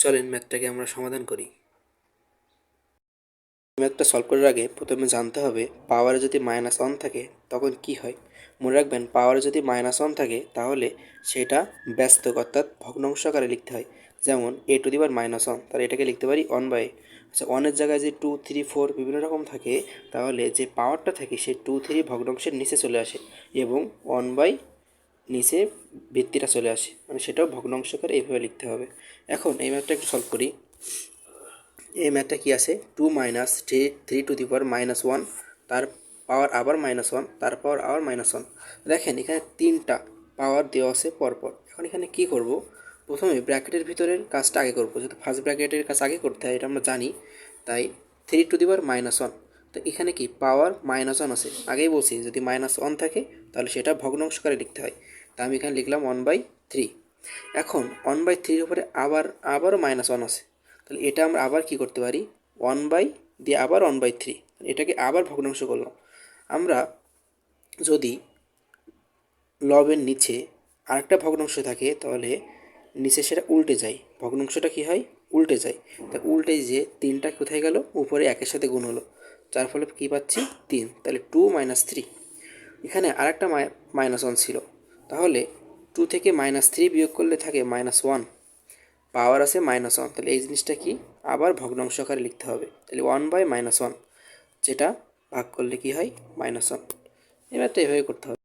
চলেন ম্যাথটাকে আমরা সমাধান করি। ম্যাথটা সলভ করার আগে প্রথমে জানতে হবে পাওয়ারে যদি -1 থাকে তখন কি হয়। মনে রাখবেন পাওয়ারে যদি -1 থাকে তাহলে সেটা ব্যস্তক অর্থাৎ ভগ্নাংশ আকারে লিখতে হয়। যেমন a⁻1, তাহলে এটাকে লিখতে পারি 1/। আচ্ছা, 1-এর জায়গায় যে 2, 3, 4 বিভিন্ন রকম থাকে, তাহলে যে পাওয়ারটা থাকে সে 2, 3 ভগ্নাংশের নিচে চলে আসে এবং 1/, নিচে ভিত্তিটা চলে আসে, মানে সেটাও ভগ্নাংশ আকারে এইভাবে লিখতে হবে। এখন এই ম্যাথটা একটু সলভ করি। এই ম্যাথটা কি আছে, 2 - 3 3 তার পাওয়ার আবার -1, তার পাওয়ার আবার -1। দেখেন এখানে 3টা পাওয়ার দেওয়া আছে পরপর। এখন এখানে কি করব, প্রথমে ব্র্যাকেটের ভিতরের কাজটা আগে করব, যেহেতু ফার্স্ট ব্র্যাকেটের কাজ আগে করতে হয় এটা আমরা জানি। তাই 3 - 1, তো এখানে কি পাওয়ার -1 আছে, আগেই বলছি যদি -1 থাকে তাহলে সেটা ভগ্নাংশ আকারে লিখতে হয়। তা আমি এখানে লিখলাম 1/3। এখন 1/3 উপরে আবারও -1 আছে, তাহলে এটা আমরা আবার কি করতে পারি, 1/ দিয়ে আবার 1/3, এটাকে আবার ভগ্নাংশ করলাম। আমরা যদি লবের নিচে আরেকটা ভগ্নাংশ থাকে তাহলে নিচে সেটা উল্টে যায়, ভগ্নাংশটা কি হয়, উল্টে যায়। তা উল্টে যে 3টা কোথায় গেল, উপরে একের সাথে গুণ হলো, যার ফলে কী পাচ্ছি 3, তাহলে 2 - 3। এখানে আরেকটা -1 ছিল, তাহলে 2 থেকে -3 বিয়োগ করলে থাকে -1, পাওয়ার আছে -1, তাহলে এই জিনিসটা কি আবার ভগ্নাংশ আকারে লিখতে হবে। তাহলে 1/-1, যেটা ভাগ করলে কি হয় -1। এবার তো এভাবে করতে হবে।